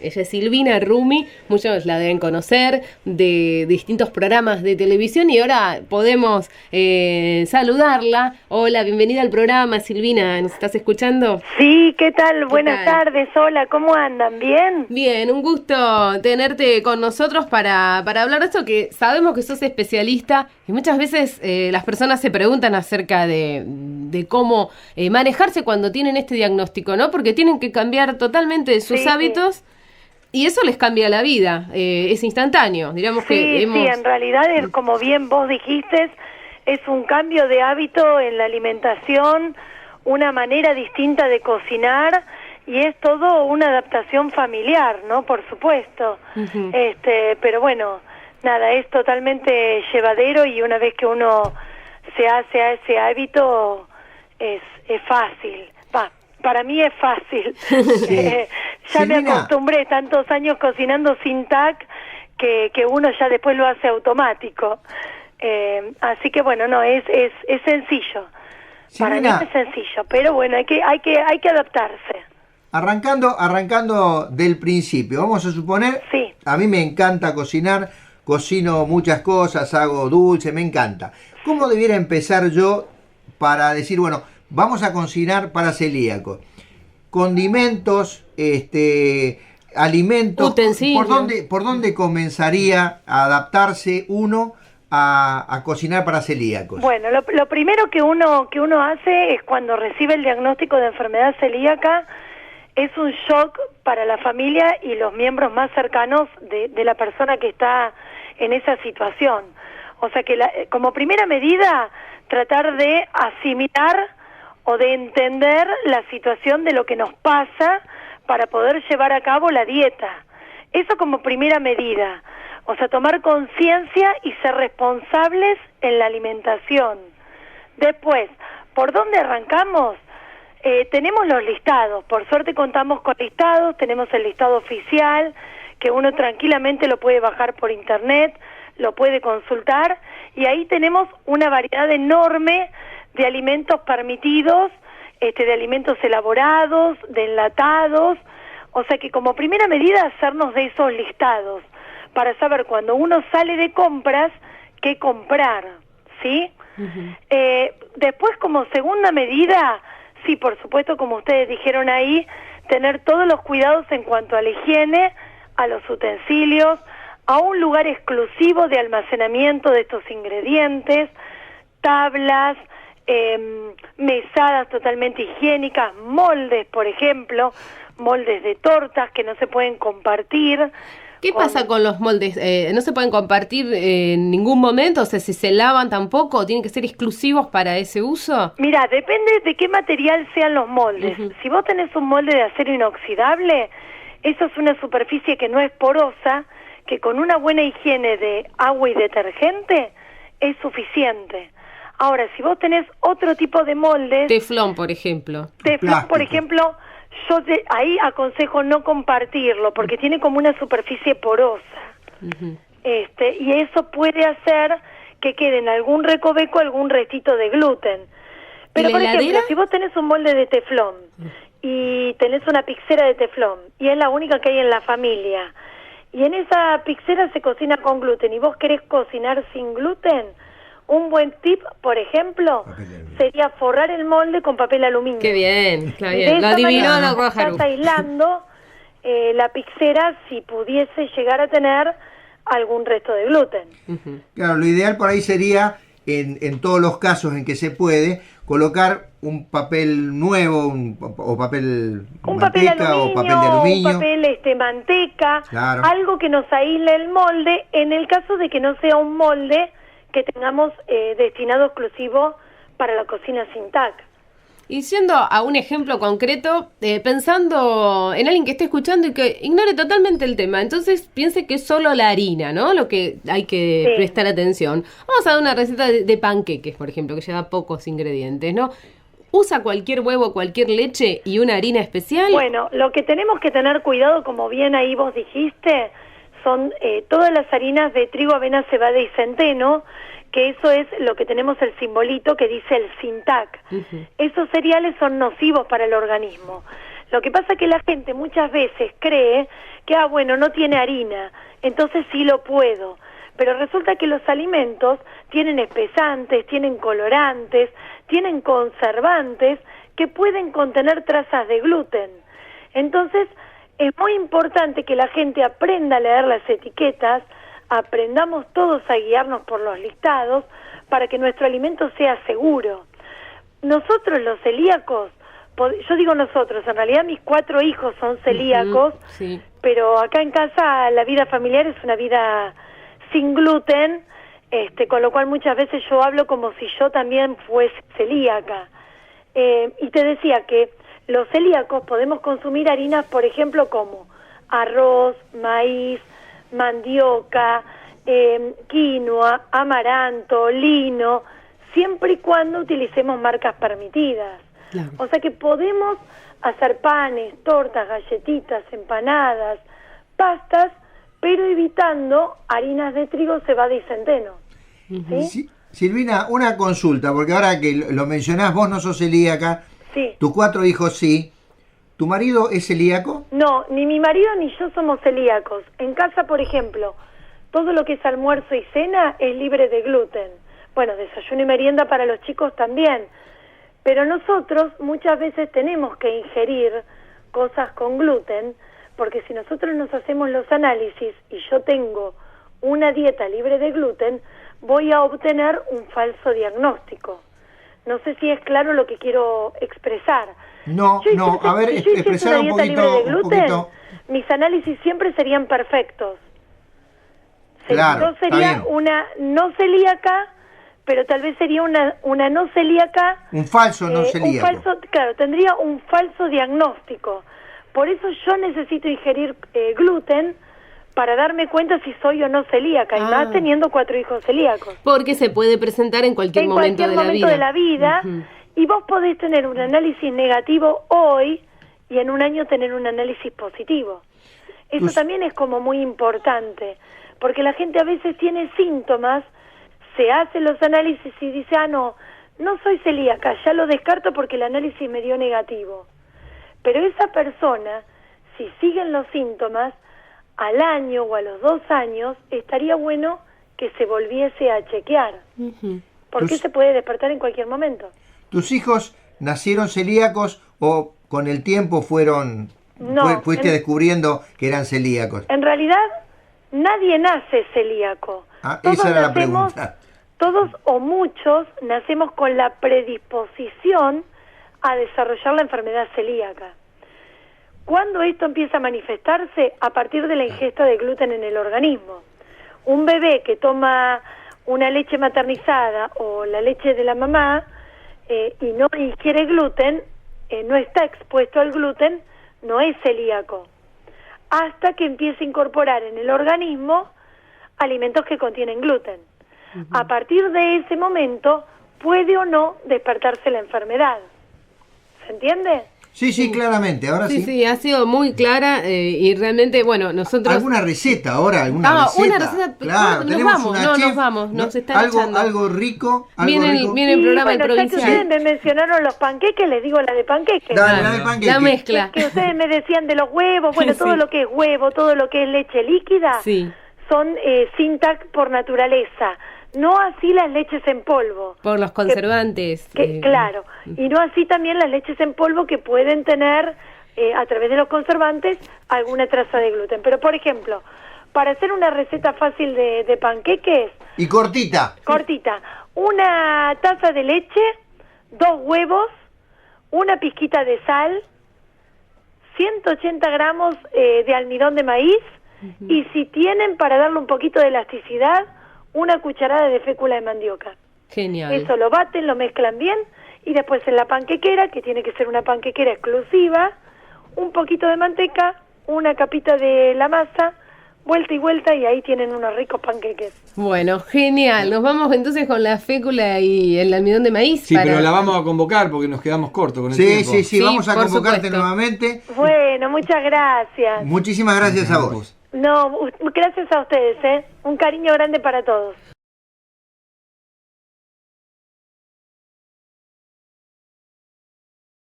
Ella es Silvina Rumi, muchos la deben conocer de distintos programas de televisión y ahora podemos saludarla. Hola, bienvenida al programa, Silvina, ¿nos estás escuchando? Sí, ¿qué tal? Buenas tardes, hola, ¿cómo andan? ¿Bien? Bien, un gusto tenerte con nosotros para hablar de esto, que sabemos que sos especialista y muchas veces las personas se preguntan acerca de cómo manejarse cuando tienen este diagnóstico, ¿no? Porque tienen que cambiar totalmente sus hábitos. Y eso les cambia la vida, es instantáneo, diríamos que hemos... Sí, en realidad es como bien vos dijiste, es un cambio de hábito en la alimentación, una manera distinta de cocinar y es todo una adaptación familiar, ¿no? Por supuesto. Uh-huh. Pero bueno, nada, es totalmente llevadero y una vez que uno se hace a ese hábito es fácil. Para mí es fácil. Sí. Ya me acostumbré tantos años cocinando sin TAC que uno ya después lo hace automático. Así que bueno, no, es sencillo. Para mí es sencillo, pero bueno, hay que adaptarse. Arrancando del principio, vamos a suponer, sí. A mí me encanta cocinar, cocino muchas cosas, hago dulce, me encanta. ¿Cómo debiera empezar yo para decir, bueno, vamos a cocinar para celíacos? Condimentos, alimentos, ¿por dónde comenzaría a adaptarse uno a cocinar para celíacos? Bueno, lo primero que uno hace es cuando recibe el diagnóstico de enfermedad celíaca, es un shock para la familia y los miembros más cercanos de la persona que está en esa situación. O sea que como primera medida, tratar de asimilar o de entender la situación de lo que nos pasa para poder llevar a cabo la dieta. Eso como primera medida. O sea, tomar conciencia y ser responsables en la alimentación. Después, ¿por dónde arrancamos? Tenemos los listados. Por suerte contamos con listados. Tenemos el listado oficial, que uno tranquilamente lo puede bajar por internet, lo puede consultar, y ahí tenemos una variedad enorme de alimentos permitidos, de alimentos elaborados, de enlatados, o sea que como primera medida hacernos de esos listados, para saber cuando uno sale de compras, qué comprar, ¿sí? Uh-huh. Después como segunda medida, sí, por supuesto, como ustedes dijeron ahí, tener todos los cuidados en cuanto a la higiene, a los utensilios, a un lugar exclusivo de almacenamiento de estos ingredientes, tablas, mesadas totalmente higiénicas, moldes, por ejemplo, moldes de tortas que no se pueden compartir. ¿Qué pasa con los moldes? ¿No se pueden compartir en ningún momento? O sea, si se lavan tampoco, ¿tienen que ser exclusivos para ese uso? Mira, depende de qué material sean los moldes. Uh-huh. Si vos tenés un molde de acero inoxidable, eso es una superficie que no es porosa, que con una buena higiene de agua y detergente es suficiente. Ahora, si vos tenés otro tipo de moldes... Teflón, por ejemplo. Teflón, por ejemplo, yo ahí aconsejo no compartirlo, porque tiene como una superficie porosa. Uh-huh. Y eso puede hacer que quede en algún recoveco algún restito de gluten. Pero, por ejemplo, si vos tenés un molde de teflón y tenés una pixera de teflón, y es la única que hay en la familia, y en esa pixera se cocina con gluten, y vos querés cocinar sin gluten... Un buen tip, por ejemplo, sería forrar el molde con papel aluminio. ¡Qué bien! ¡Qué bien! Lo adivinó la Rojaru. Estás aislando la pixera si pudiese llegar a tener algún resto de gluten. Uh-huh. Claro, lo ideal por ahí sería, en todos los casos en que se puede, colocar un papel nuevo, o papel manteca, o papel de aluminio. Un papel manteca, claro. Algo que nos aísle el molde, en el caso de que no sea un molde que tengamos destinado exclusivo para la cocina sin TAC. Y siendo a un ejemplo concreto, pensando en alguien que esté escuchando y que ignore totalmente el tema, entonces piense que es solo la harina, ¿no? Lo que hay que prestar atención. Vamos a dar una receta de panqueques, por ejemplo, que lleva pocos ingredientes, ¿no? ¿Usa cualquier huevo, cualquier leche y una harina especial? Bueno, lo que tenemos que tener cuidado, como bien ahí vos dijiste, son todas las harinas de trigo, avena, cebada y centeno, que eso es lo que tenemos el simbolito que dice el sin TAC. Uh-huh. Esos cereales son nocivos para el organismo. Lo que pasa es que la gente muchas veces cree que, bueno, no tiene harina, entonces sí lo puedo. Pero resulta que los alimentos tienen espesantes, tienen colorantes, tienen conservantes que pueden contener trazas de gluten. Entonces, es muy importante que la gente aprenda a leer las etiquetas, aprendamos todos a guiarnos por los listados para que nuestro alimento sea seguro. Nosotros los celíacos, yo digo nosotros, en realidad mis 4 hijos son celíacos, sí. Pero acá en casa la vida familiar es una vida sin gluten, con lo cual muchas veces yo hablo como si yo también fuese celíaca. Y te decía que los celíacos podemos consumir harinas, por ejemplo, como arroz, maíz, mandioca, quinoa, amaranto, lino, siempre y cuando utilicemos marcas permitidas. Claro. O sea que podemos hacer panes, tortas, galletitas, empanadas, pastas, pero evitando harinas de trigo, cebada y centeno. ¿Sí? Sí, Silvina, una consulta, porque ahora que lo mencionás, vos no sos celíaca, Sí. tus 4 hijos sí. ¿Tu marido es celíaco? No, ni mi marido ni yo somos celíacos. En casa, por ejemplo, todo lo que es almuerzo y cena es libre de gluten. Bueno, desayuno y merienda para los chicos también. Pero nosotros muchas veces tenemos que ingerir cosas con gluten, porque si nosotros nos hacemos los análisis y yo tengo una dieta libre de gluten, voy a obtener un falso diagnóstico. No sé si es claro lo que quiero expresar. No, Si a ver, yo hiciese expresar una un dieta libre de poquito, gluten, mis análisis siempre serían perfectos. Claro, Yo está sería bien. una no celíaca, pero tal vez sería una no celíaca. Un falso no celíaco. Claro, tendría un falso diagnóstico. Por eso yo necesito ingerir gluten para darme cuenta si soy o no celíaca, y más teniendo 4 hijos celíacos. Porque se puede presentar en cualquier momento de la vida. Uh-huh. Y vos podés tener un análisis negativo hoy y en un año tener un análisis positivo. Eso también es como muy importante, porque la gente a veces tiene síntomas, se hace los análisis y dice, no soy celíaca, ya lo descarto porque el análisis me dio negativo. Pero esa persona, si siguen los síntomas, al año o a los 2 años, estaría bueno que se volviese a chequear, porque se puede despertar en cualquier momento. ¿Tus hijos nacieron celíacos o con el tiempo fuiste descubriendo que eran celíacos? En realidad, nadie nace celíaco. Esa era la pregunta. Todos o muchos nacemos con la predisposición a desarrollar la enfermedad celíaca. ¿Cuándo esto empieza a manifestarse? A partir de la ingesta de gluten en el organismo. Un bebé que toma una leche maternizada o la leche de la mamá y no ingiere gluten, no está expuesto al gluten, no es celíaco. Hasta que empiece a incorporar en el organismo alimentos que contienen gluten. A partir de ese momento puede o no despertarse la enfermedad. ¿Se entiende? Sí, claramente, ahora sí. Sí, ha sido muy clara y realmente, bueno, nosotros... ¿Alguna receta ahora? ¿Alguna receta? Una receta, claro, nos vamos, nos están echando. Algo rico, Viene el programa del provincial. Ya que ustedes me mencionaron los panqueques, les digo la de panqueques. Dale, panqueque. La mezcla. Que ustedes me decían de los huevos, bueno, todo lo que es huevo, todo lo que es leche líquida, son Syntac por naturaleza. No así las leches en polvo. Por los conservantes. Claro, y no así también las leches en polvo que pueden tener, a través de los conservantes, alguna traza de gluten. Pero, por ejemplo, para hacer una receta fácil de panqueques... Y cortita. Cortita. Una taza de leche, 2 huevos, una pizquita de sal, 180 gramos de almidón de maíz, y si tienen, para darle un poquito de elasticidad, una cucharada de fécula de mandioca. Genial. Eso lo baten, lo mezclan bien, y después en la panquequera, que tiene que ser una panquequera exclusiva, un poquito de manteca, una capita de la masa, vuelta y vuelta, y ahí tienen unos ricos panqueques. Bueno, genial. Nos vamos entonces con la fécula y el almidón de maíz. Sí, pero la vamos a convocar porque nos quedamos cortos con el tiempo. Sí, vamos a convocarte nuevamente. Bueno, muchas gracias. Muchísimas gracias a vos. No, gracias a ustedes, Un cariño grande para todos.